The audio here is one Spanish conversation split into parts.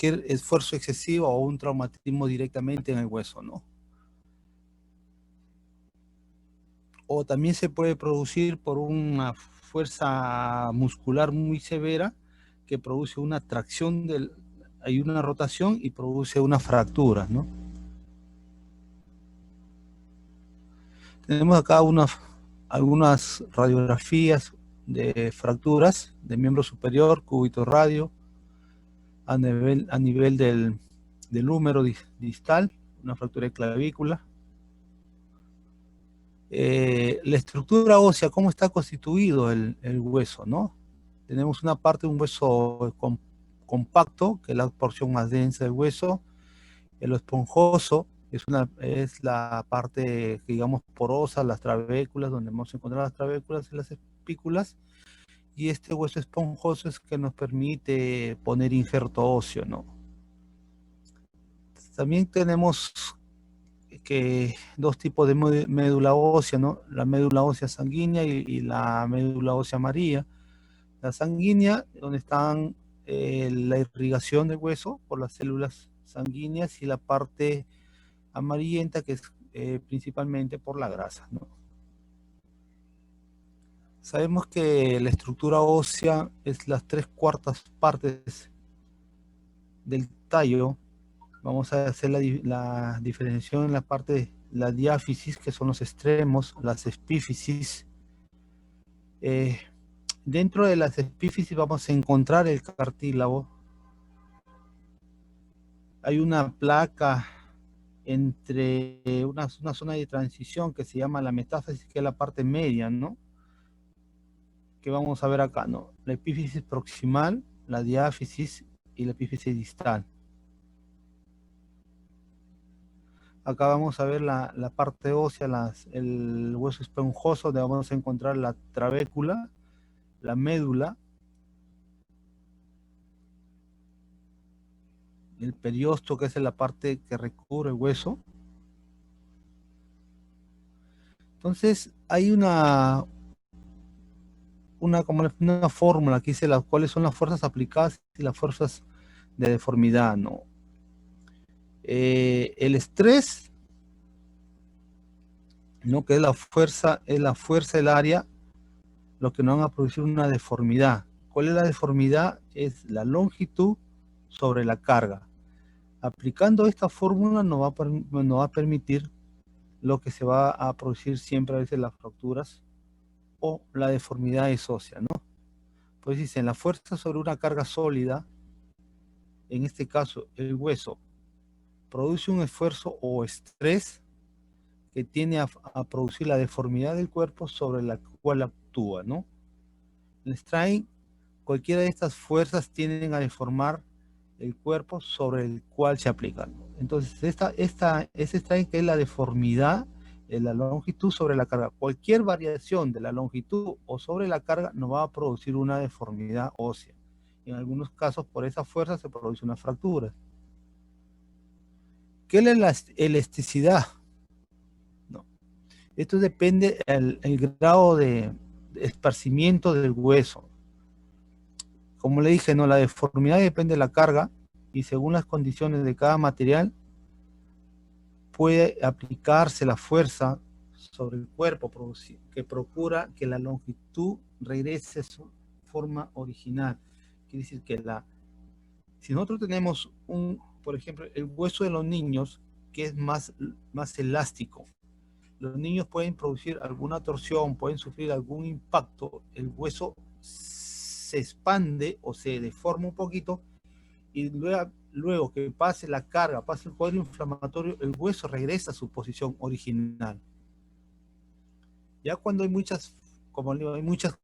cualquier esfuerzo excesivo o un traumatismo directamente en el hueso, ¿no? O también se puede producir por una fuerza muscular muy severa que produce una tracción hay una rotación y produce una fractura, ¿no? Tenemos acá algunas radiografías de fracturas de miembro superior, cúbito radio, a nivel del húmero distal, una fractura de clavícula. La estructura ósea, cómo está constituido el hueso, ¿no? Tenemos una parte de un hueso compacto, que es la porción más densa del hueso. Lo esponjoso es la parte, digamos, porosa, las trabéculas, donde vamos a encontrar las trabéculas y las espículas. Y este hueso esponjoso es que nos permite poner injerto óseo, ¿no? También tenemos dos tipos de médula ósea, ¿no? La médula ósea sanguínea y la médula ósea amarilla. La sanguínea, donde están la irrigación del hueso por las células sanguíneas, y la parte amarillenta, que es principalmente por la grasa, ¿no? Sabemos que la estructura ósea es las 3/4 partes del tallo. Vamos a hacer la diferenciación en la parte de la diáfisis, que son los extremos, las epífisis. Dentro de las epífisis vamos a encontrar el cartílago. Hay una placa entre una zona de transición que se llama la metáfisis, que es la parte media, ¿no? Que vamos a ver acá, ¿no? La epífisis proximal, la diáfisis y la epífisis distal. Acá vamos a ver la parte ósea, el hueso esponjoso, donde vamos a encontrar la trabécula, la médula, el periosto, que es la parte que recubre el hueso. Entonces hay una fórmula que dice cuáles son las fuerzas aplicadas y las fuerzas de deformidad, ¿no? El estrés, ¿no? Que es la fuerza del área, lo que nos van a producir una deformidad. ¿Cuál es la deformidad? Es la longitud sobre la carga. Aplicando esta fórmula nos va a permitir lo que se va a producir siempre a veces las fracturas o la deformidad ósea, ¿no? Pues dicen, la fuerza sobre una carga sólida, en este caso el hueso, produce un esfuerzo o estrés que tiene a producir la deformidad del cuerpo sobre la cual actúa, ¿no? El strain, cualquiera de estas fuerzas tienden a deformar el cuerpo sobre el cual se aplican. Entonces, ese strain, que es la deformidad de la longitud sobre la carga. Cualquier variación de la longitud o sobre la carga nos va a producir una deformidad ósea. En algunos casos, por esa fuerza se produce una fractura. ¿Qué es la elasticidad? No. Esto depende del grado de esparcimiento del hueso. Como le dije, no, la deformidad depende de la carga, y según las condiciones de cada material puede aplicarse la fuerza sobre el cuerpo que procura que la longitud regrese a su forma original. Quiere decir que si nosotros tenemos por ejemplo, el hueso de los niños, que es más elástico, los niños pueden producir alguna torsión, pueden sufrir algún impacto, el hueso se expande o se deforma un poquito, y luego que pase la carga, pase el cuadro inflamatorio, el hueso regresa a su posición original. Ya cuando hay muchas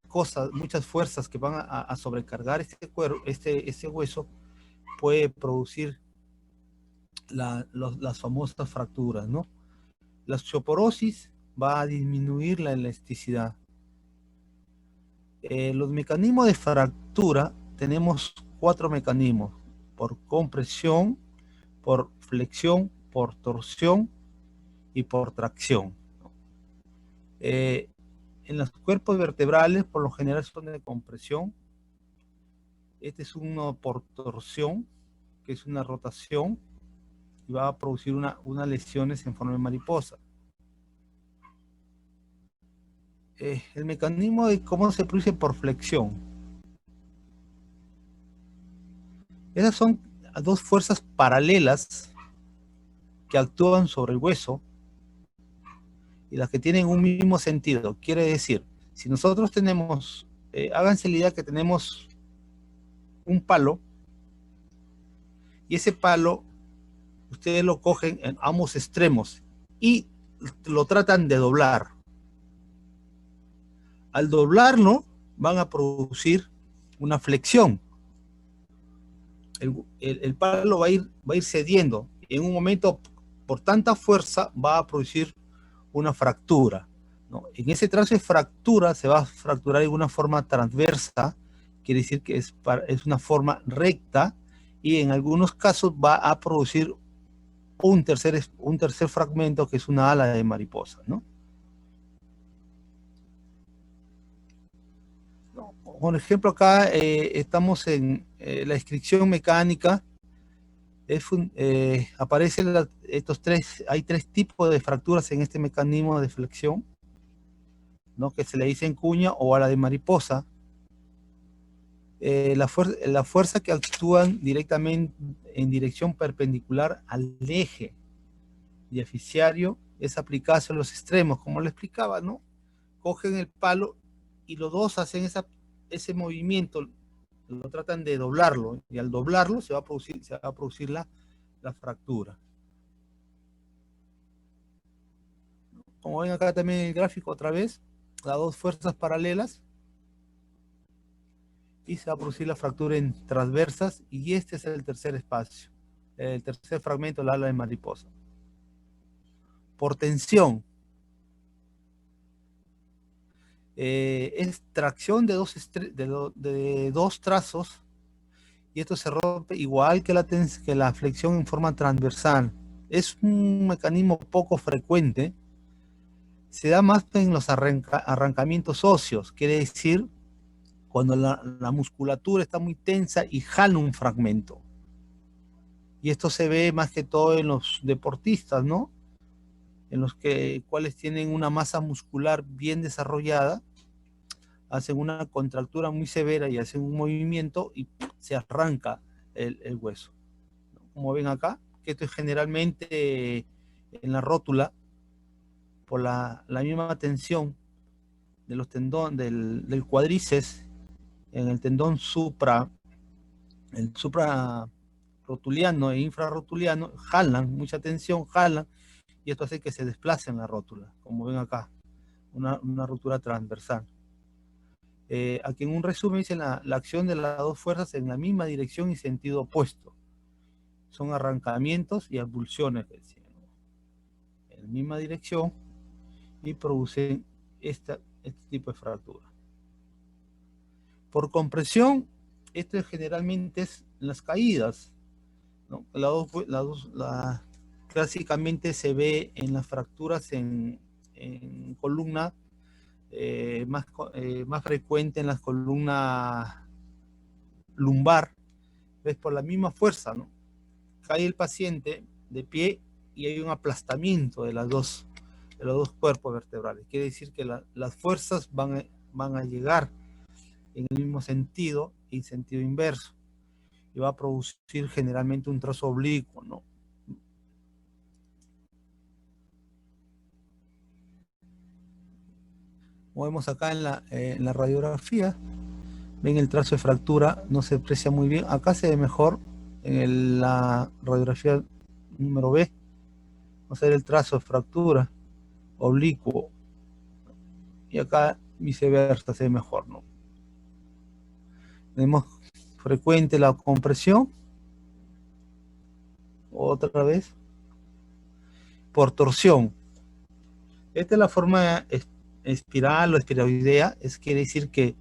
cosas, muchas fuerzas que van a sobrecargar este hueso, puede producir las famosas fracturas, ¿no? La osteoporosis va a disminuir la elasticidad. Los mecanismos de fractura, tenemos 4 mecanismos: por compresión, por flexión, por torsión y por tracción. En los cuerpos vertebrales, por lo general, son de compresión. Este es uno por torsión, que es una rotación, y va a producir unas lesiones en forma de mariposa. El mecanismo de cómo se produce por flexión. Esas son dos fuerzas paralelas que actúan sobre el hueso y las que tienen un mismo sentido. Quiere decir, si nosotros tenemos, háganse la idea que tenemos un palo, y ese palo ustedes lo cogen en ambos extremos y lo tratan de doblar. Al doblarlo van a producir una flexión. El palo va a ir cediendo. En un momento, por tanta fuerza, va a producir una fractura, ¿no? En ese trazo de fractura se va a fracturar en una forma transversa, quiere decir que es una forma recta, y en algunos casos va a producir un tercer fragmento, que es una ala de mariposa, ¿no? Por ejemplo, acá estamos en la descripción mecánica. Aparecen hay tres tipos de fracturas en este mecanismo de flexión, ¿no? Que se le dice en cuña o ala de mariposa. La fuerza que actúan directamente en dirección perpendicular al eje diaficiario es aplicada hacia los extremos, como le explicaba, ¿no? Cogen el palo y los dos hacen ese movimiento, lo tratan de doblarlo, y al doblarlo se va a producir la fractura. Como ven acá también en el gráfico otra vez, las dos fuerzas paralelas, y se va a producir la fractura en transversas, y este es el tercer espacio, el tercer fragmento del ala de mariposa. Por tensión, es tracción de dos trazos, y esto se rompe igual que la flexión en forma transversal. Es un mecanismo poco frecuente, se da más en los arrancamientos óseos, quiere decir cuando la musculatura está muy tensa y jala un fragmento. Y esto se ve más que todo en los deportistas, ¿no? En los cuales tienen una masa muscular bien desarrollada, hacen una contractura muy severa y hacen un movimiento y se arranca el hueso. Como ven acá, que esto es generalmente en la rótula, por la misma tensión de los tendones del cuádriceps, en el tendón el suprarrotuliano e infrarrotuliano, jalan, mucha tensión, jalan, y esto hace que se desplace en la rótula, como ven acá, una rotura transversal. Aquí en un resumen dice la acción de las dos fuerzas en la misma dirección y sentido opuesto. Son arrancamientos y abulsiones, en la misma dirección, y producen este tipo de fractura. Por compresión, esto generalmente es en las caídas, ¿no? Clásicamente se ve en las fracturas en columna, más frecuente en las columnas lumbar, es por la misma fuerza, ¿no? Cae el paciente de pie y hay un aplastamiento de los dos cuerpos vertebrales. Quiere decir que las fuerzas van a llegar en el mismo sentido y en sentido inverso, y va a producir generalmente un trazo oblicuo, ¿no? Como vemos acá en la radiografía, ven el trazo de fractura, no se aprecia muy bien. Acá se ve mejor en la radiografía número B. Vamos a ver el trazo de fractura oblicuo, y acá viceversa se ve mejor, ¿no? Tenemos frecuente la compresión, otra vez, por torsión. Esta es la forma espiral o espiraloidea, quiere decir que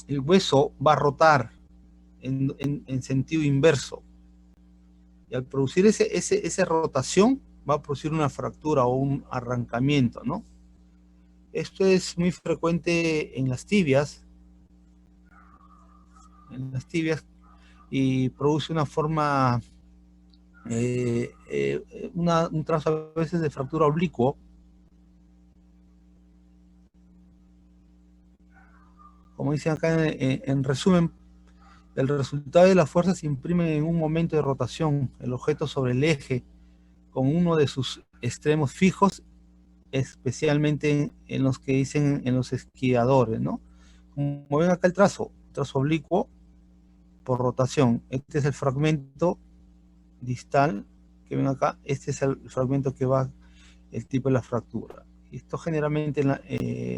el hueso va a rotar en sentido inverso, y al producir esa rotación va a producir una fractura o un arrancamiento, ¿no? Esto es muy frecuente en las tibias. En las tibias y produce una forma, un trazo a veces de fractura oblicuo. Como dicen acá en resumen, el resultado de la fuerza se imprime en un momento de rotación, el objeto sobre el eje, con uno de sus extremos fijos, especialmente en los que dicen en los esquiadores, ¿no? Como ven acá el trazo oblicuo por rotación. Este es el fragmento distal que ven acá. Este es el fragmento que va el tipo de la fractura. Esto generalmente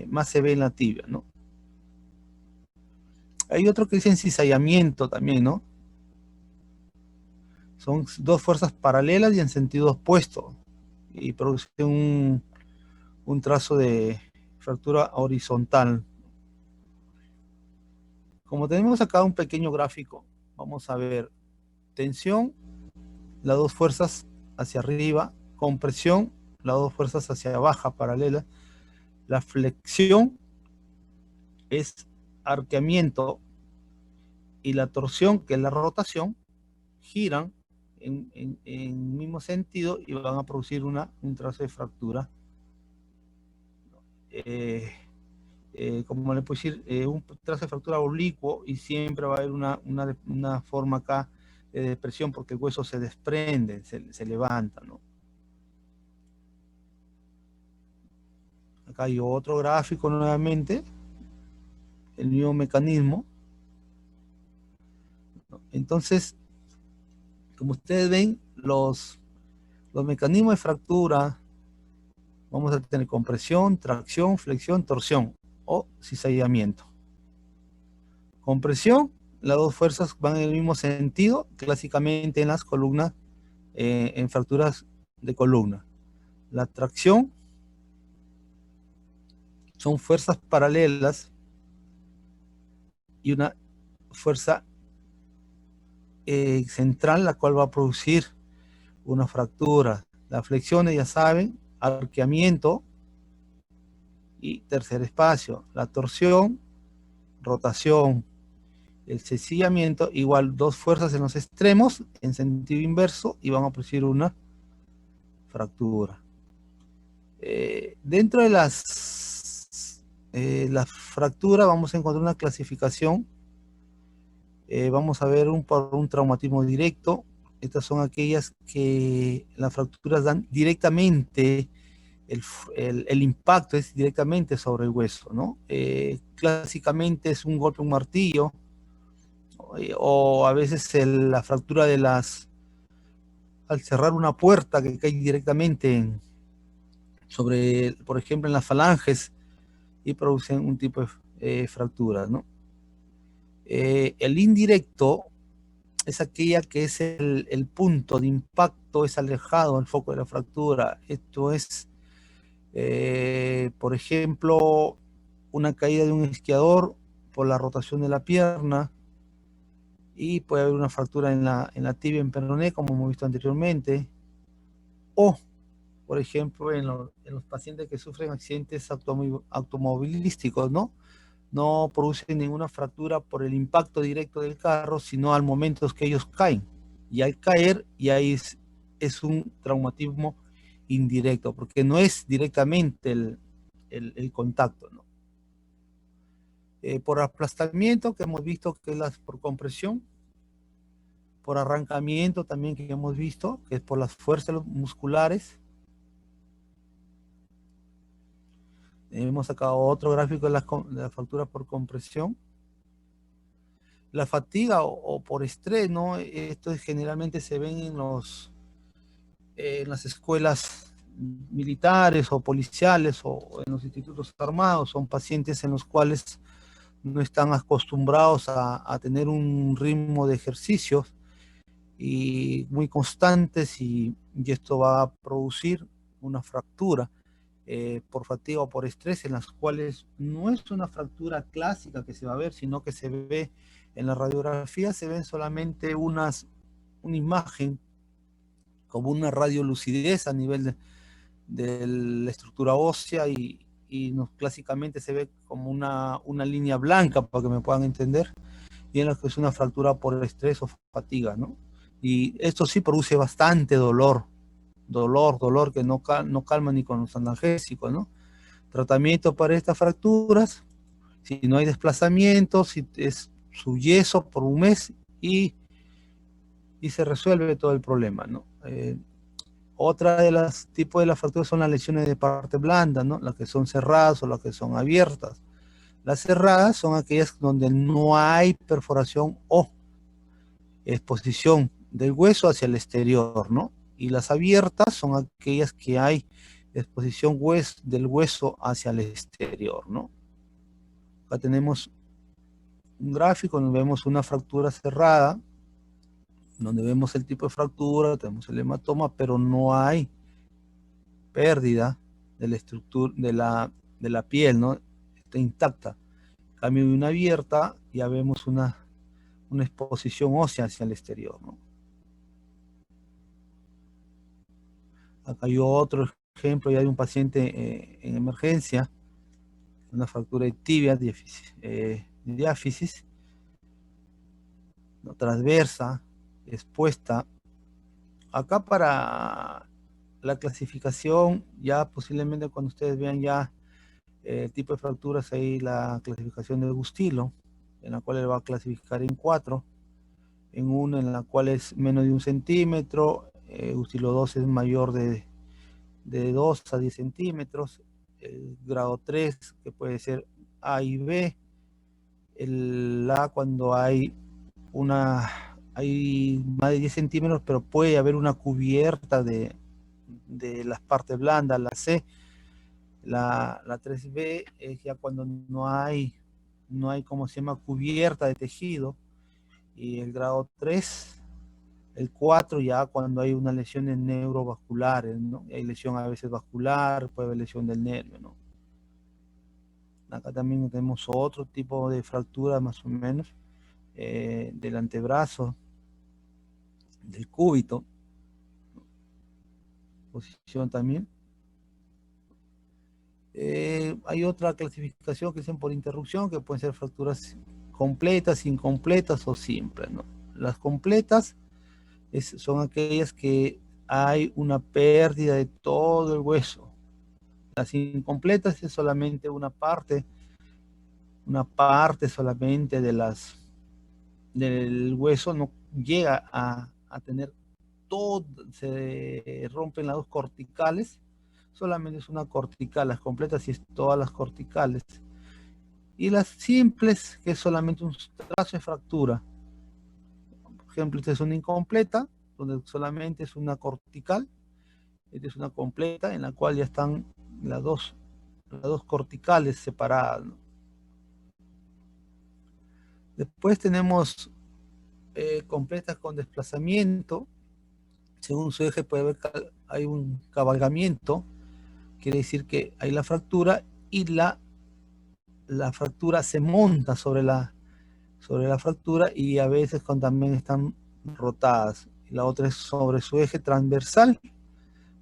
más se ve en la tibia, ¿no? Hay otro que dice cizallamiento también, ¿no? Son dos fuerzas paralelas y en sentido opuesto y produce un trazo de fractura horizontal. Como tenemos acá un pequeño gráfico, vamos a ver tensión, las dos fuerzas hacia arriba, compresión, las dos fuerzas hacia abajo, paralelas. La flexión es arqueamiento y la torsión, que es la rotación, giran en mismo sentido y van a producir un trazo de fractura. Como le puedo decir, un trazo de fractura oblicuo, y siempre va a haber una forma acá de depresión porque el hueso se desprende, se levanta, ¿no? Acá hay otro gráfico nuevamente, el mismo mecanismo. Entonces, como ustedes ven, los mecanismos de fractura, vamos a tener compresión, tracción, flexión, torsión o cizallamiento. Compresión, las dos fuerzas van en el mismo sentido, clásicamente en las columnas, en fracturas de columna. La tracción son fuerzas paralelas y una fuerza central, la cual va a producir una fractura. Las flexiones, ya saben, arqueamiento y tercer espacio. La torsión, rotación. El cizallamiento, igual dos fuerzas en los extremos en sentido inverso y van a producir una fractura. Dentro de la fractura vamos a encontrar una clasificación. Vamos a ver por un traumatismo directo. Estas son aquellas que las fracturas dan directamente, el impacto es directamente sobre el hueso, ¿no? Clásicamente es un golpe, un martillo, o a veces la fractura al cerrar una puerta que cae directamente sobre, por ejemplo, en las falanges, y producen un tipo de fracturas, ¿no? El indirecto es aquella que es el punto de impacto, es alejado del foco de la fractura. Esto es, por ejemplo, una caída de un esquiador por la rotación de la pierna, y puede haber una fractura en la tibia, en peroné, como hemos visto anteriormente, o, por ejemplo, en los pacientes que sufren accidentes automovilísticos, ¿no? No producen ninguna fractura por el impacto directo del carro, sino al momento que ellos caen. Y al caer, y ahí es un traumatismo indirecto, porque no es directamente el contacto, ¿no? Por aplastamiento, que hemos visto que es por compresión, por arrancamiento también, que hemos visto que es por las fuerzas musculares. Hemos sacado otro gráfico de la fractura por compresión. La fatiga o por estrés, ¿no? Esto generalmente se ven en las escuelas militares o policiales o en los institutos armados. Son pacientes en los cuales no están acostumbrados a tener un ritmo de ejercicios y muy constantes, y esto va a producir una fractura por fatiga o por estrés, en las cuales no es una fractura clásica que se va a ver, sino que se ve en la radiografía, se ven solamente una imagen como una radiolucidez a nivel de la estructura ósea, y clásicamente se ve como una línea blanca, para que me puedan entender, y en lo que es una fractura por estrés o fatiga, ¿no? Y esto sí produce bastante dolor, dolor que no calma ni con los analgésicos, ¿no? Tratamiento para estas fracturas, si no hay desplazamiento, si es su yeso por un mes y se resuelve todo el problema, ¿no? Otra de las tipos de las fracturas son las lesiones de parte blanda, ¿no? Las que son cerradas o las que son abiertas. Las cerradas son aquellas donde no hay perforación o exposición del hueso hacia el exterior, ¿no? Y las abiertas son aquellas que hay exposición del hueso hacia el exterior, ¿no? Acá tenemos un gráfico donde vemos una fractura cerrada, donde vemos el tipo de fractura, tenemos el hematoma, pero no hay pérdida de la estructura de la piel, ¿no? Está intacta. En cambio de una abierta, ya vemos una exposición ósea hacia el exterior, ¿no? Acá hay otro ejemplo ya de un paciente en emergencia, una fractura de tibia, diáfisis, ¿no? Transversa, expuesta. Acá para la clasificación, ya posiblemente cuando ustedes vean ya el tipo de fracturas, ahí la clasificación de Gustilo, en la cual él va a clasificar en 4, en una en la cual es menos de 1 centímetro, Gustilo 2 es mayor de 2 a 10 centímetros, el grado 3 que puede ser A y B, el A cuando hay más de 10 centímetros, pero puede haber una cubierta de las partes blandas. La C, la 3B es ya cuando no hay como se llama, cubierta de tejido, y el grado 3, el 4 ya cuando hay una lesión en neurovasculares, ¿no? Hay lesión a veces vascular, puede haber lesión del nervio, ¿no? Acá también tenemos otro tipo de fractura más o menos, del antebrazo, del cúbito, posición también. Hay otra clasificación que es por interrupción, que pueden ser fracturas completas, incompletas o simples, ¿no? Las completas son aquellas que hay una pérdida de todo el hueso. Las incompletas es solamente una parte solamente del hueso, no llega a tener todo, se rompen las dos corticales, solamente es una cortical. Las completas sí es todas las corticales. Y las simples, que es solamente un trazo de fractura. Por ejemplo, esta es una incompleta, donde solamente es una cortical. Esta es una completa, en la cual ya están las dos corticales separadas, ¿no? Después tenemos completas con desplazamiento. Según su eje puede haber hay un cabalgamiento, quiere decir que hay la fractura y la fractura se monta sobre la fractura, y a veces también están rotadas. La otra es sobre su eje transversal,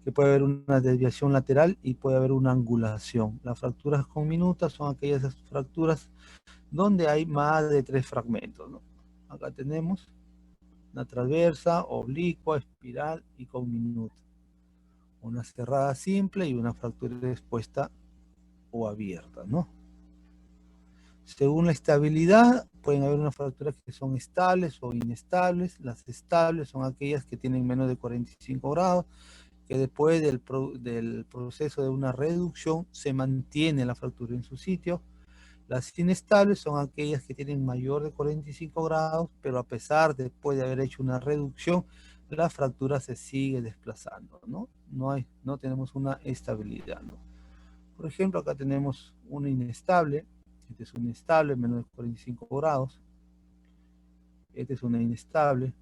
que puede haber una desviación lateral y puede haber una angulación. Las fracturas conminutas son aquellas fracturas donde hay más de 3 fragmentos, ¿no? Acá tenemos una transversa, oblicua, espiral y conminuta. Una cerrada simple y una fractura expuesta o abierta, ¿no? Según la estabilidad, pueden haber unas fracturas que son estables o inestables. Las estables son aquellas que tienen menos de 45 grados, que después del proceso de una reducción se mantiene la fractura en su sitio. Las inestables son aquellas que tienen mayor de 45 grados, pero a pesar después de haber hecho una reducción, la fractura se sigue desplazando, ¿no? No tenemos una estabilidad, ¿no? Por ejemplo, acá tenemos una inestable. Este es un inestable, menos de 45 grados. Este es una inestable.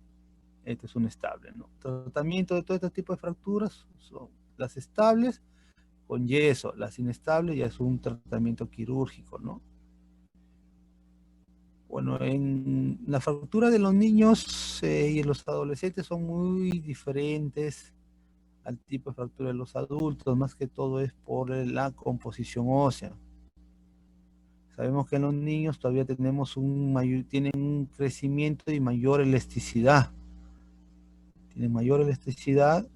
Este es un estable, ¿no? Tratamiento de todo este tipo de fracturas son las estables con yeso. Las inestables ya es un tratamiento quirúrgico, ¿no? Bueno, en la fractura de los niños y los adolescentes son muy diferentes al tipo de fractura de los adultos, más que todo es por la composición ósea. Sabemos que en los niños todavía tienen un crecimiento y mayor elasticidad. Tienen mayor elasticidad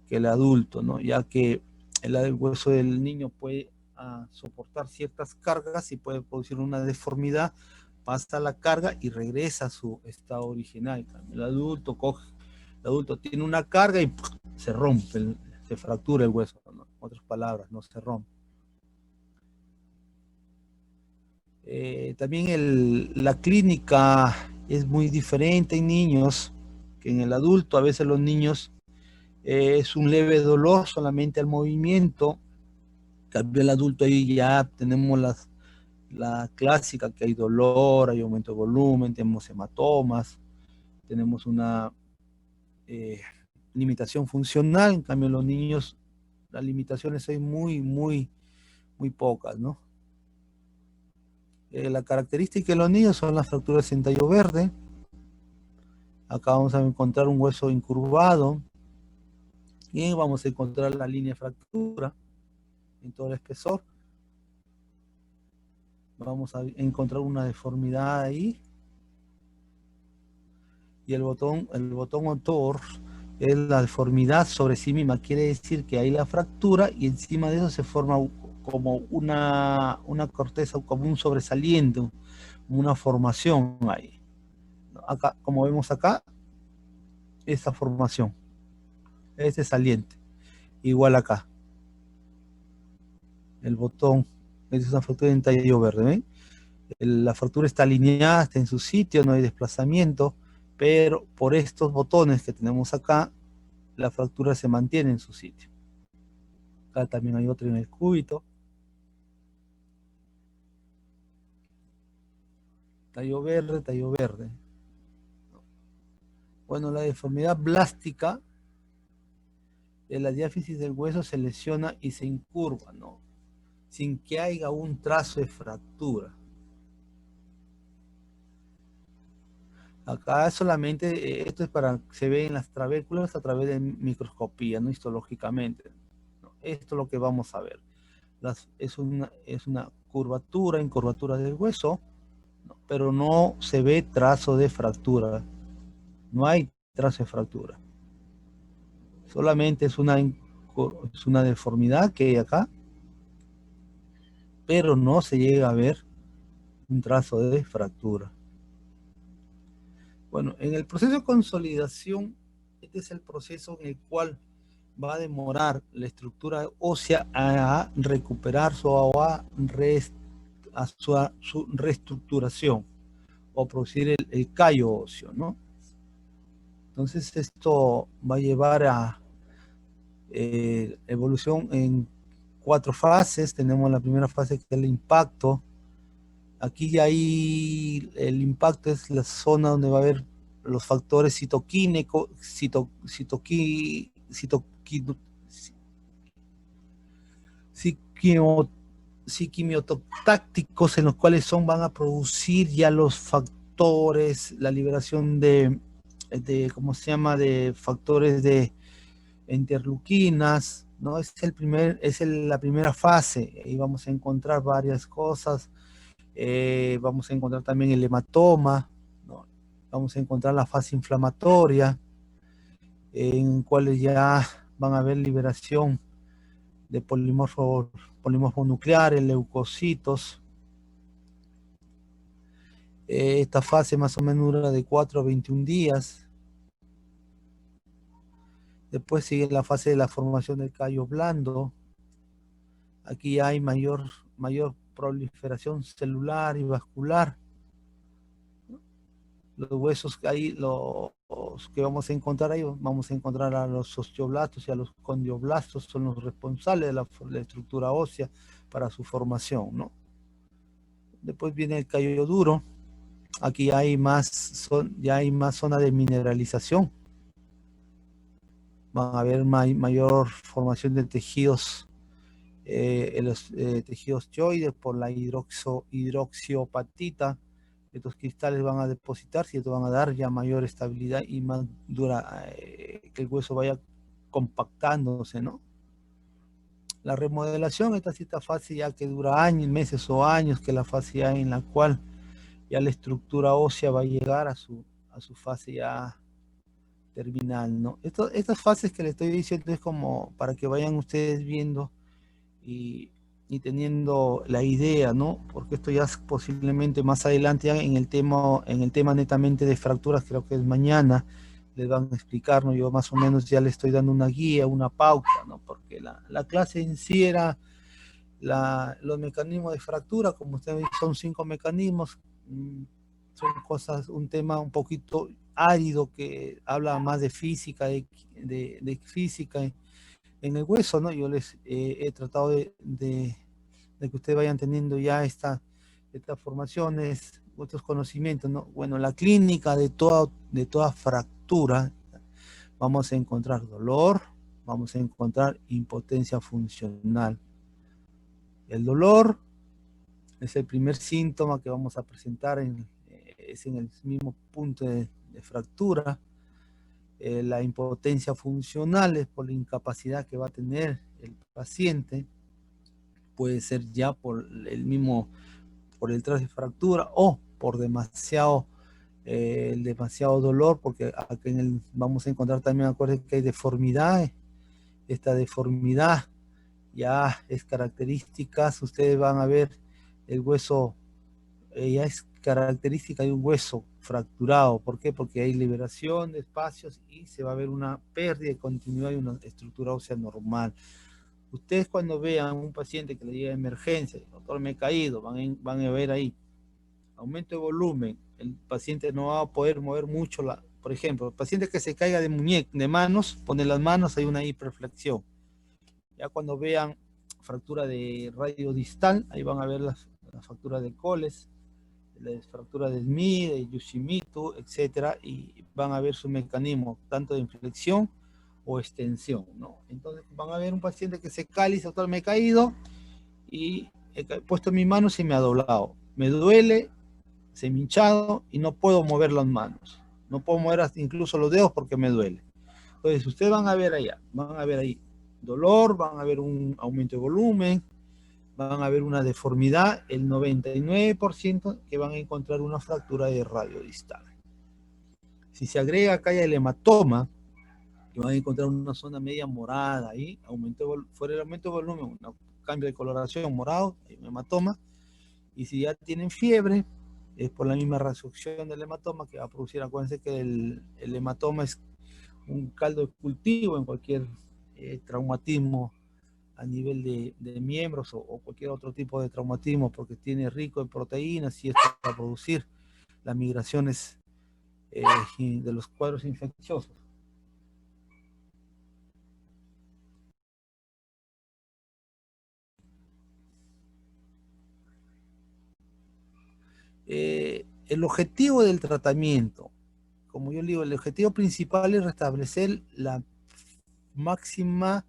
que el adulto, ¿no? Ya que el hueso del niño puede soportar ciertas cargas y puede producir una deformidad, pasa la carga y regresa a su estado original. El adulto tiene una carga y se rompe, se fractura el hueso, ¿no? En otras palabras, no se rompe. También la clínica es muy diferente en niños que en el adulto. A veces los niños es un leve dolor solamente al movimiento. Cambio el adulto, ahí ya tenemos la clásica, que hay dolor, hay aumento de volumen, tenemos hematomas, tenemos una limitación funcional. En cambio los niños, las limitaciones son muy pocas, ¿no? La característica de los niños son las fracturas en tallo verde. Acá vamos a encontrar un hueso incurvado y vamos a encontrar la línea de fractura en todo el espesor. Vamos a encontrar una deformidad ahí. Y el botón autor es la deformidad sobre sí misma. Quiere decir que hay la fractura y encima de eso se forma como una corteza, como un sobresaliente, una formación ahí. Acá, como vemos acá, esta formación, este saliente. Igual acá. El botón es una fractura en tallo verde, ¿ven? La fractura está alineada, está en su sitio, no hay desplazamiento, pero por estos botones que tenemos acá, la fractura se mantiene en su sitio. Acá también hay otro en el cúbito. Tallo verde, tallo verde. Bueno, la deformidad blástica, la diáfisis del hueso se lesiona y se incurva, ¿no? Sin que haya un trazo de fractura. Acá solamente, esto es para que se ve en las trabéculas a través de microscopía, no histológicamente. ¿No? Esto es lo que vamos a ver. Es una curvatura, incurvatura del hueso, ¿no? Pero no se ve trazo de fractura. No hay trazo de fractura. Solamente es una deformidad que hay acá, pero no se llega a ver un trazo de fractura. Bueno, en el proceso de consolidación, este es el proceso en el cual va a demorar la estructura ósea a recuperar su reestructuración o producir el callo óseo, ¿no? Entonces esto va a llevar a evolución en 4 fases. Tenemos la primera fase, que es el impacto. Aquí ya hay, el impacto es la zona donde va a haber los factores citoquímicos, quimiotácticos, en los cuales van a producir ya los factores, la liberación ¿cómo se llama?, de factores de interleuquinas, ¿no? La primera fase, y vamos a encontrar varias cosas. Vamos a encontrar también el hematoma, ¿no? Vamos a encontrar la fase inflamatoria, en cuales ya van a haber liberación de polimorfos nucleares, leucocitos. Esta fase más o menos dura de 4 a 21 días. Después sigue la fase de la formación del callo blando. Aquí hay mayor proliferación celular y vascular. Los huesos que ahí, los que vamos a encontrar ahí, vamos a encontrar a los osteoblastos y a los condioblastos, son los responsables de la estructura ósea para su formación, ¿no? Después viene el callo duro. Aquí ya hay más zona de mineralización. Van a haber mayor formación de tejidos, los tejidos osteoides por la hidroxiopatita. Estos cristales van a depositarse y estos van a dar ya mayor estabilidad y más dura, que el hueso vaya compactándose, ¿no? La remodelación, esta sí está fase ya que dura años, meses o años, que la fase ya en la cual ya la estructura ósea va a llegar a su fase ya terminal, ¿no? Estas fases que le estoy diciendo es como para que vayan ustedes viendo y, y teniendo la idea, ¿no? Porque esto ya es posiblemente más adelante ya en el tema netamente de fracturas, creo que es mañana, les van a explicar, ¿no? Yo más o menos ya le estoy dando una guía, una pauta, ¿no? Porque la clase en sí era los mecanismos de fractura, como ustedes ven, son 5 mecanismos, son cosas, un tema un poquito árido que habla más de física, de física en el hueso, ¿no? Yo les he tratado de que ustedes vayan teniendo ya estas formaciones, otros conocimientos, ¿no? Bueno, la clínica de toda fractura, vamos a encontrar dolor, vamos a encontrar impotencia funcional. El dolor es el primer síntoma que vamos a presentar, es en el mismo punto de fractura. La impotencia funcional es por la incapacidad que va a tener el paciente, puede ser ya por por el traje de fractura o por demasiado dolor, porque aquí vamos a encontrar también, acuérdense que hay deformidad, esta deformidad ya es características, ustedes van a ver el hueso, ya es característica de un hueso fracturado. ¿Por qué? Porque hay liberación de espacios y se va a ver una pérdida de continuidad y una estructura ósea normal. Ustedes cuando vean un paciente que le llega a emergencia, doctor, me he caído, van a ver ahí aumento de volumen, el paciente no va a poder mover mucho, por ejemplo, el paciente que se caiga de manos, pone las manos, hay una hiperflexión. Ya cuando vean fractura de radio distal, ahí van a ver la fractura de Coles, la fractura de Smith, de Yoshimoto, etcétera, y van a ver su mecanismo, tanto de inflexión o extensión, ¿no? Entonces van a ver un paciente que se cae y dice, doctor, me he caído y he puesto mi mano y me ha doblado. Me duele, se me ha hinchado y no puedo mover las manos. No puedo mover hasta incluso los dedos porque me duele. Entonces, ustedes van a ver allá, van a ver ahí dolor, van a ver un aumento de volumen, van a ver una deformidad, el 99% que van a encontrar una fractura de radio distal. Si se agrega acá ya el hematoma, que van a encontrar una zona media morada ahí, fuera el aumento de volumen, un cambio de coloración morado, hay un hematoma, y si ya tienen fiebre, es por la misma reducción del hematoma que va a producir. Acuérdense que el hematoma es un caldo de cultivo en cualquier traumatismo a nivel de miembros o cualquier otro tipo de traumatismo, porque tiene rico en proteínas y esto va a producir las migraciones de los cuadros infecciosos. El objetivo del tratamiento, como yo digo, el objetivo principal es restablecer la máxima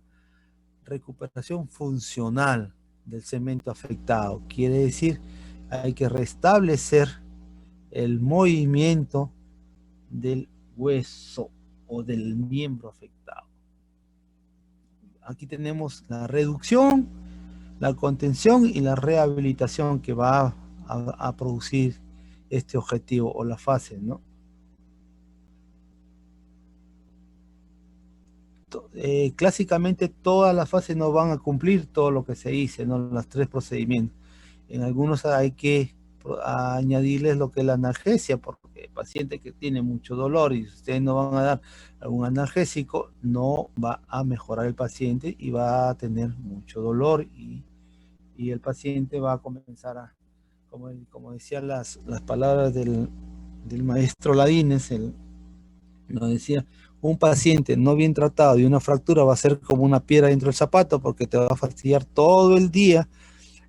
recuperación funcional del cemento afectado. Quiere decir, hay que restablecer el movimiento del hueso o del miembro afectado. Aquí tenemos la reducción, la contención y la rehabilitación que va a producir este objetivo o la fase, ¿no? Clásicamente todas las fases no van a cumplir todo lo que se dice, ¿no? Los 3 procedimientos. En algunos hay que añadirles lo que es la analgesia, porque el paciente que tiene mucho dolor y ustedes no van a dar algún analgésico, no va a mejorar el paciente y va a tener mucho dolor y el paciente va a comenzar como decían las palabras del maestro Ladines, nos decía, un paciente no bien tratado de una fractura va a ser como una piedra dentro del zapato porque te va a fastidiar todo el día,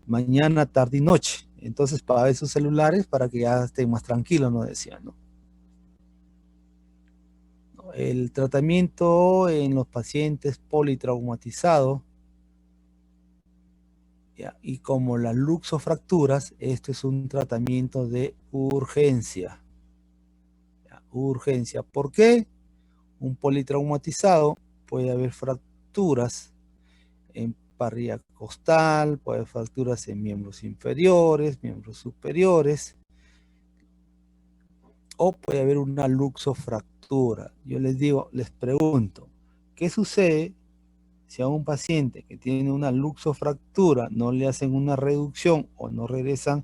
mañana, tarde y noche. Entonces, para esos celulares, para que ya estén más tranquilos, nos decían, ¿no? El tratamiento en los pacientes politraumatizados, ¿ya? Y como las luxofracturas, esto es un tratamiento de urgencia. ¿Ya? Urgencia. ¿Por qué? Un politraumatizado puede haber fracturas en parrilla costal, puede haber fracturas en miembros inferiores, miembros superiores, o puede haber una luxofractura. Yo les digo, les pregunto, ¿qué sucede si a un paciente que tiene una luxofractura no le hacen una reducción o no regresan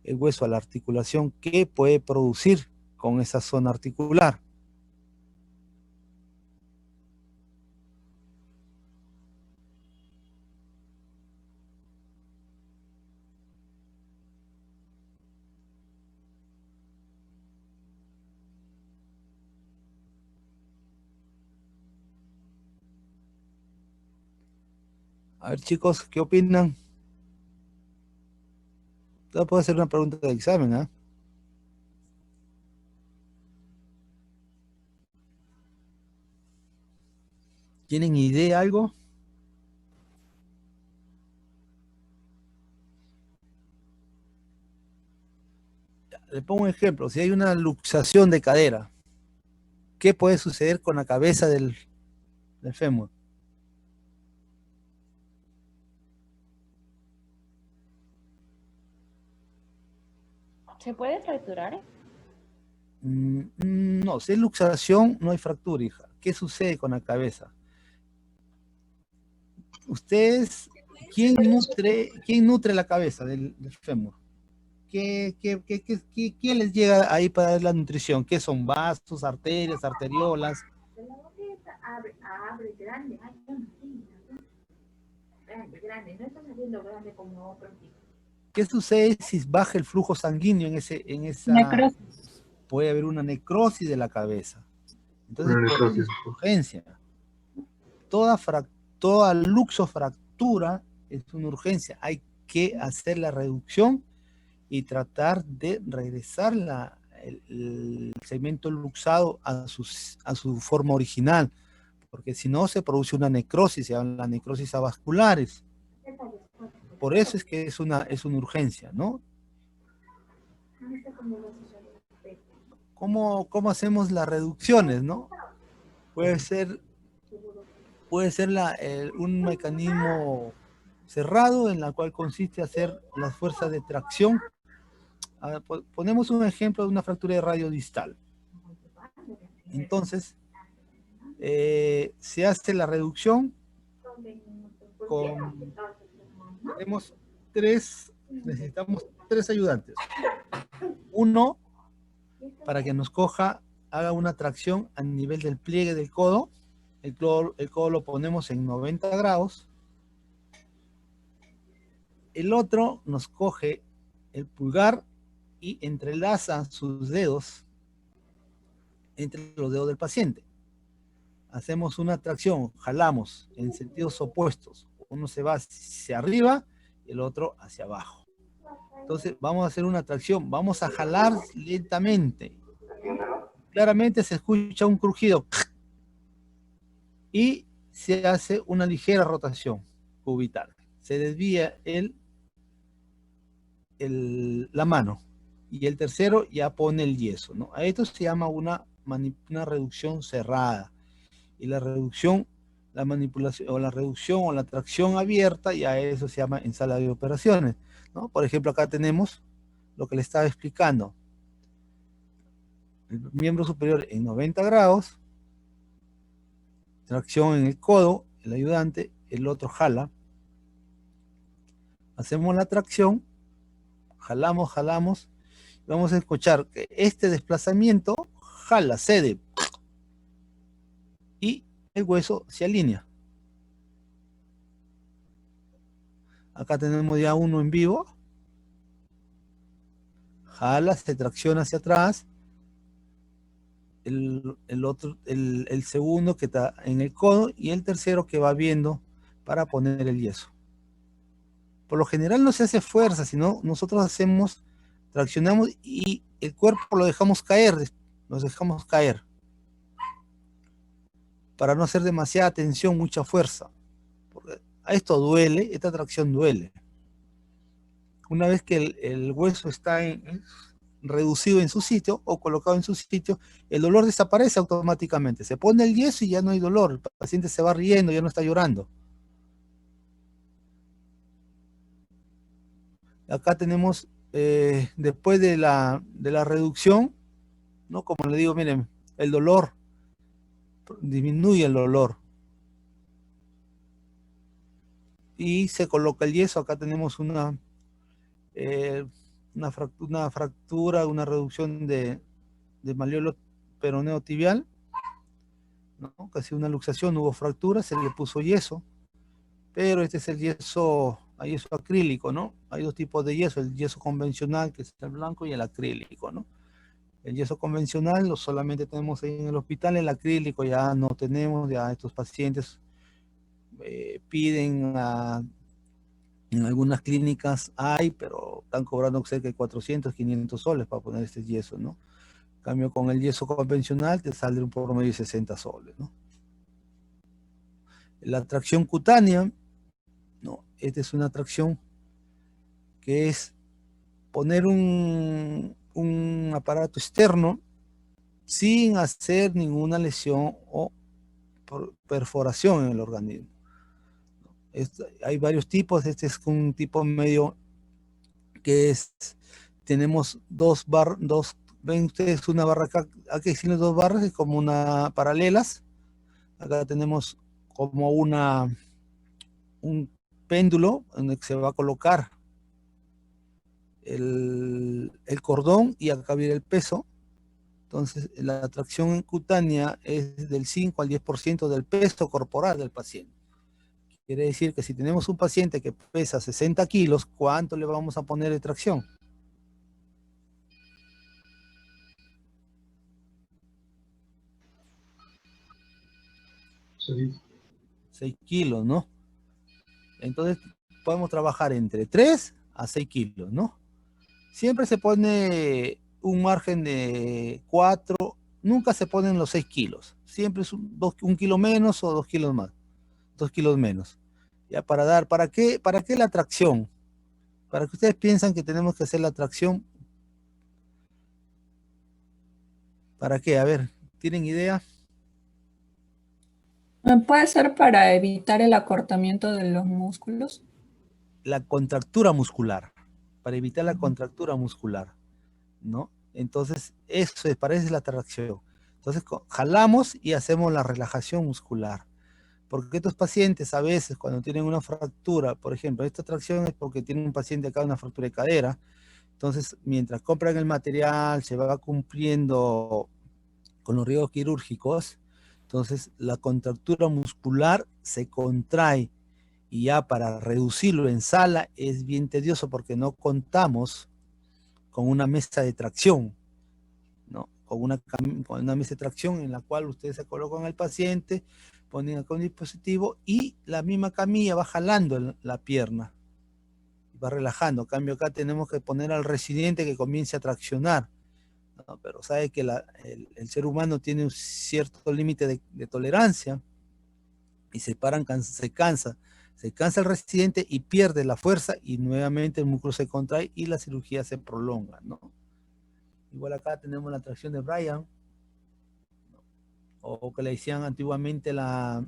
el hueso a la articulación? ¿Qué puede producir con esa zona articular? A ver, chicos, ¿qué opinan? Yo puedo hacer una pregunta de examen, ¿ah? ¿Tienen idea algo? Le pongo un ejemplo. Si hay una luxación de cadera, ¿qué puede suceder con la cabeza del fémur? ¿Se puede fracturar? No, si es luxación, no hay fractura, hija. ¿Qué sucede con la cabeza? Ustedes, ¿quién nutre la cabeza del fémur? ¿Quién les llega ahí para dar la nutrición? ¿Qué son? ¿Vasos, arterias, arteriolas? Abre, grande, grande, no está saliendo grande como otro tipo. ¿Qué sucede si baja el flujo sanguíneo en esa? Necrosis. Puede haber una necrosis de la cabeza. Entonces, por eso es urgencia. Toda luxofractura es una urgencia. Hay que hacer la reducción y tratar de regresar el segmento luxado a su forma original, porque si no se produce una necrosis, se llama la necrosis avasculares. Por eso es que es una urgencia, ¿no? ¿Cómo hacemos las reducciones, no? Puede ser un mecanismo cerrado en la cual consiste hacer las fuerzas de tracción. Ponemos un ejemplo de una fractura de radio distal. Entonces, se hace la reducción necesitamos tres ayudantes. Uno, para que nos haga una tracción a nivel del pliegue del codo. El codo lo ponemos en 90 grados. El otro nos coge el pulgar y entrelaza sus dedos entre los dedos del paciente. Hacemos una tracción, jalamos en sentidos opuestos. Uno se va hacia arriba y el otro hacia abajo. Entonces vamos a hacer una tracción, vamos a jalar lentamente. Claramente se escucha un crujido y se hace una ligera rotación cubital. Se desvía la mano y el tercero ya pone el yeso, ¿no? A esto se llama una reducción cerrada. Y la reducción, la manipulación o la reducción o la tracción abierta, y a eso se llama en sala de operaciones, ¿no? Por ejemplo, acá tenemos lo que le estaba explicando. El miembro superior en 90 grados, tracción en el codo, el ayudante, el otro jala. Hacemos la tracción, jalamos, y vamos a escuchar que este desplazamiento jala, cede, y el hueso se alinea. Acá tenemos ya uno en vivo. Jala, se tracciona hacia atrás. El segundo que está en el codo y el tercero que va viendo para poner el yeso. Por lo general no se hace fuerza, sino nosotros traccionamos y el cuerpo lo dejamos caer, para no hacer demasiada tensión, mucha fuerza. Porque a esto duele, esta tracción duele. Una vez que el hueso está reducido en su sitio o colocado en su sitio, el dolor desaparece automáticamente. Se pone el yeso y ya no hay dolor. El paciente se va riendo, ya no está llorando. Acá tenemos, después de la reducción, ¿no? Como le digo, miren, el dolor, disminuye el dolor. Y se coloca el yeso. Acá tenemos una fractura, una reducción de malleolo peroneo tibial, ¿no? Casi una luxación, hubo fractura, se le puso yeso, pero este es el yeso, hay yeso acrílico, ¿no? Hay dos tipos de yeso, el yeso convencional, que es el blanco, y el acrílico, ¿no? El yeso convencional lo solamente tenemos ahí en el hospital, el acrílico ya no tenemos, ya estos pacientes piden en algunas clínicas hay, pero están cobrando cerca de 400, 500 soles para poner este yeso, ¿no? En cambio, con el yeso convencional te sale un promedio de 60 soles, ¿no? La tracción cutánea, ¿no? Esta es una tracción que es poner un aparato externo sin hacer ninguna lesión o perforación en el organismo. Hay varios tipos, este es un tipo medio que es, tenemos ven ustedes una barra acá, aquí tiene dos barras, es como una paralelas, acá tenemos como un péndulo donde se va a colocar el cordón y acá viene el peso. Entonces la tracción cutánea es del 5 al 10% del peso corporal del paciente. Quiere decir que si tenemos un paciente que pesa 60 kilos, ¿cuánto le vamos a poner de tracción? 6 kilos, ¿no? Entonces podemos trabajar entre 3 a 6 kilos, ¿no? Siempre se pone un margen de 4, nunca se ponen los 6 kilos. Siempre es un kilo menos o 2 kilos más, 2 kilos menos. Ya ¿para qué la tracción? Para que ustedes piensan que tenemos que hacer la tracción. ¿Para qué? A ver, ¿tienen idea? ¿Puede ser para evitar el acortamiento de los músculos? La contractura muscular, para evitar la contractura muscular, ¿no? Entonces, eso es, para eso es la tracción. Entonces, jalamos y hacemos la relajación muscular. Porque estos pacientes a veces cuando tienen una fractura, por ejemplo, esta tracción es porque tiene un paciente acá una fractura de cadera, entonces mientras compran el material, se va cumpliendo con los riesgos quirúrgicos, entonces la contractura muscular se contrae y ya para reducirlo en sala es bien tedioso porque no contamos con una mesa de tracción, ¿no? Con una mesa de tracción en la cual ustedes se colocan al paciente, ponen acá un dispositivo y la misma camilla va jalando la pierna, va relajando. En cambio acá tenemos que poner al residente que comience a traccionar, ¿no? Pero sabe que el ser humano tiene un cierto límite de tolerancia y se cansa el residente y pierde la fuerza y nuevamente el músculo se contrae y la cirugía se prolonga, ¿no? Igual acá tenemos la tracción de Bryan, o que le decían antiguamente la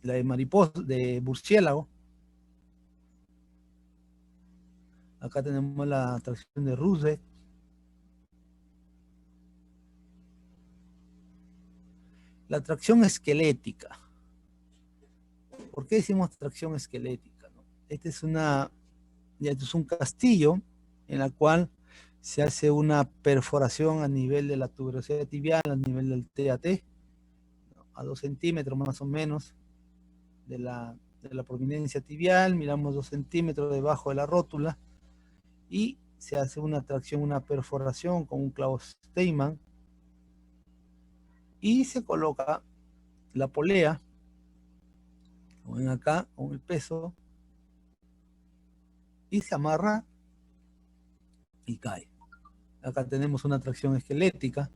de mariposa, de murciélago. Acá tenemos la tracción de Roosevelt. La tracción esquelética. ¿Por qué decimos tracción esquelética? Este es un castillo en la cual se hace una perforación a nivel de la tuberosidad tibial, a nivel del TAT, a 2 centímetros más o menos de la prominencia tibial, miramos 2 centímetros debajo de la rótula y se hace una tracción, una perforación con un clavo Steinmann y se coloca la polea, como ven acá, con el peso, y se amarra y cae. Acá tenemos una tracción esquelética.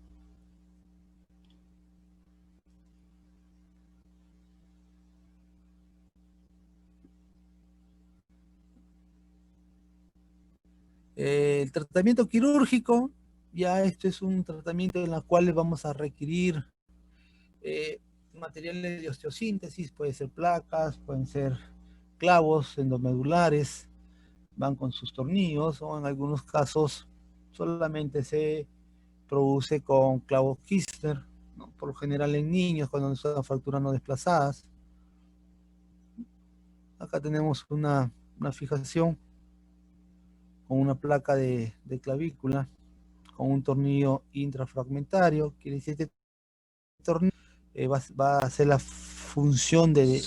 El tratamiento quirúrgico, ya esto es un tratamiento en el cual vamos a requerir materiales de osteosíntesis, puede ser placas, pueden ser clavos endomedulares, van con sus tornillos, o en algunos casos solamente se produce con clavos Kirchner, ¿no? Por lo general en niños cuando son fracturas no desplazadas. Acá tenemos una fijación con una placa de clavícula, con un tornillo intrafragmentario. Quiere decir que este tornillo va a hacer la función de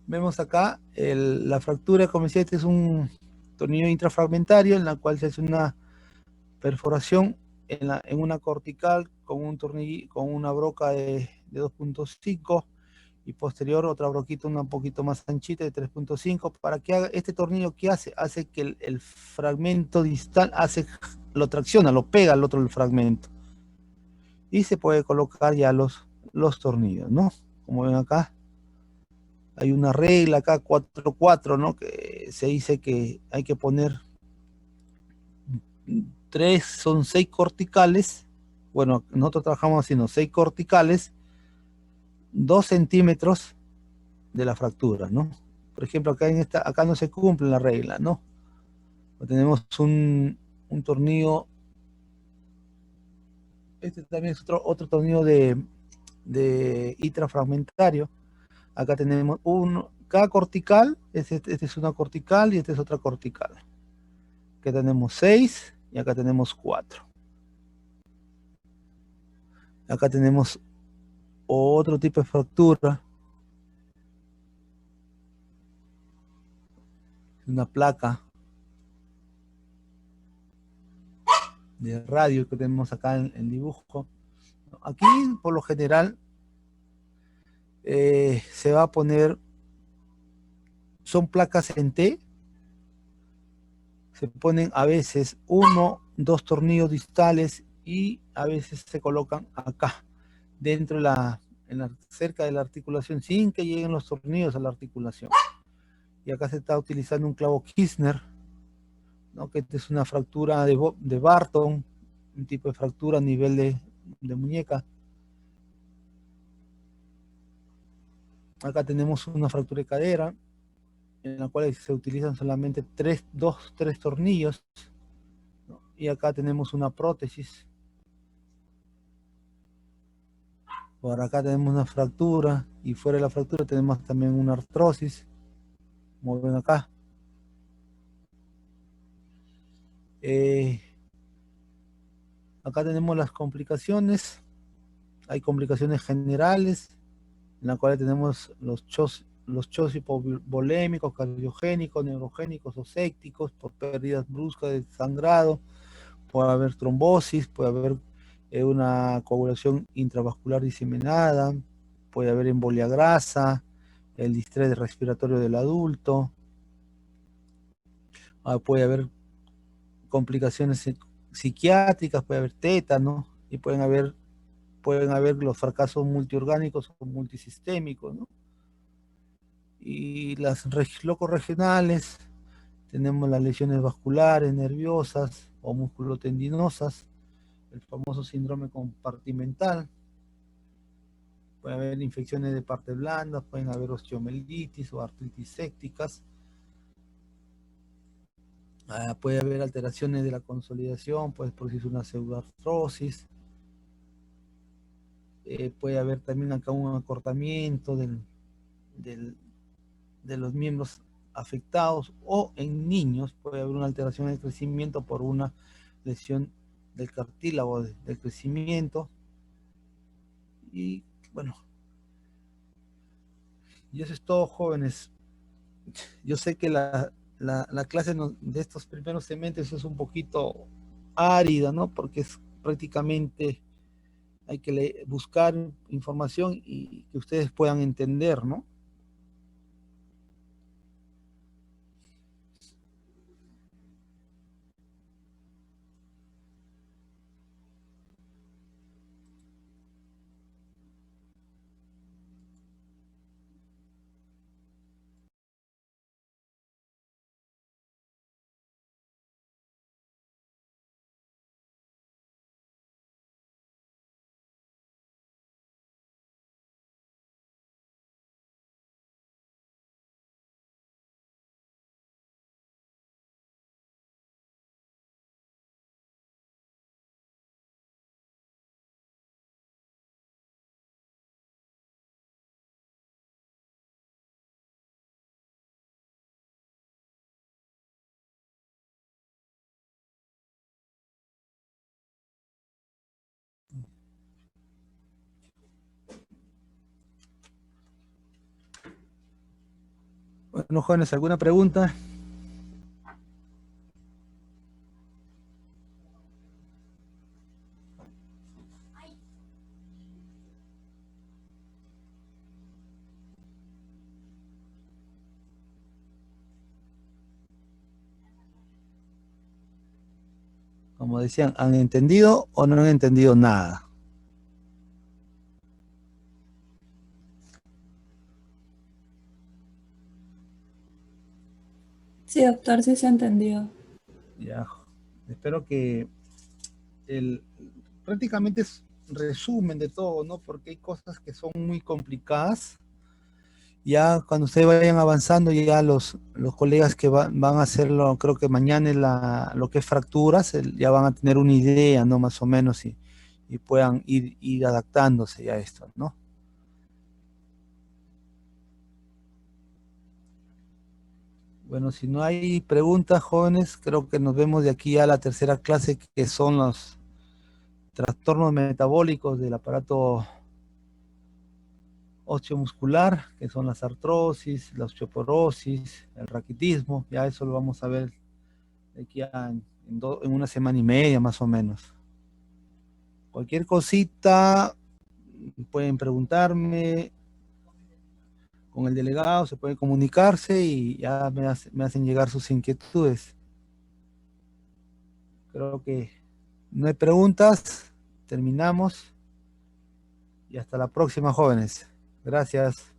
vemos acá la fractura, como decía, este es un tornillo intrafragmentario en la cual se hace una perforación en una cortical con un tornillo, con una broca de 2.5 y posterior otra broquita un poquito más anchita de 3.5 para que haga este tornillo. ¿Qué hace? Hace que el fragmento distal lo tracciona, lo pega al otro fragmento y se puede colocar ya los tornillos, ¿no? Como ven acá hay una regla acá 4-4, ¿no? Que se dice que hay que poner 6 corticales. Bueno, nosotros trabajamos haciendo 6 corticales, 2 centímetros de la fractura, ¿no? Por ejemplo, acá no se cumple la regla, ¿no? Tenemos un tornillo, este también es otro tornillo de intrafragmentario. Acá tenemos cada cortical, este es una cortical y esta es otra cortical. Acá tenemos 6 y acá tenemos 4. Acá tenemos otro tipo de fractura, una placa de radio que tenemos acá en el dibujo. Aquí por lo general se va a poner, son placas en T, se ponen a veces 1, 2 tornillos distales y a veces se colocan acá dentro cerca de la articulación sin que lleguen los tornillos a la articulación. Y acá se está utilizando un clavo Kirchner, ¿no? Que es una fractura de Barton, un tipo de fractura a nivel de muñeca. Acá tenemos una fractura de cadera, en la cual se utilizan solamente 3 tornillos, ¿no? Y acá tenemos una prótesis. Por acá tenemos una fractura y fuera de la fractura tenemos también una artrosis, como ven acá. Acá tenemos las complicaciones. Hay complicaciones generales, en la cual tenemos los choques hipovolémicos, cardiogénicos, neurogénicos o sépticos por pérdidas bruscas de sangrado. Puede haber trombosis, puede haber una coagulación intravascular diseminada, puede haber embolia grasa, el distrés respiratorio del adulto, puede haber complicaciones psiquiátricas, puede haber tétano y pueden haber los fracasos multiorgánicos o multisistémicos, ¿no? Y las locos regionales, tenemos las lesiones vasculares, nerviosas o musculotendinosas, el famoso síndrome compartimental. Puede haber infecciones de partes blandas, pueden haber osteomielitis o artritis sépticas. Puede haber alteraciones de la consolidación, puede producirse una pseudoartrosis. Puede haber también acá un acortamiento de los miembros afectados, o en niños puede haber una alteración del crecimiento por una lesión del cartílago del crecimiento. Y bueno, y eso es todo, jóvenes. Yo sé que la clase de estos primeros semestres es un poquito árida, ¿no? Porque es prácticamente, hay que buscar información y que ustedes puedan entender, ¿no? Bueno, jóvenes, ¿alguna pregunta? Como decían, ¿han entendido o no han entendido nada? Sí, doctor, sí se entendió. Ya, espero que prácticamente es resumen de todo, ¿no? Porque hay cosas que son muy complicadas. Ya cuando ustedes vayan avanzando, ya los colegas que van a hacerlo, creo que mañana lo que es fracturas, ya van a tener una idea, ¿no? Más o menos, y puedan ir adaptándose ya a esto, ¿no? Bueno, si no hay preguntas, jóvenes, creo que nos vemos de aquí a la tercera clase, que son los trastornos metabólicos del aparato osteomuscular, que son las artrosis, la osteoporosis, el raquitismo. Ya eso lo vamos a ver de aquí en una semana y media más o menos. Cualquier cosita pueden preguntarme con el delegado, se pueden comunicarse y ya me hacen llegar sus inquietudes. Creo que no hay preguntas, terminamos y hasta la próxima, jóvenes. Gracias.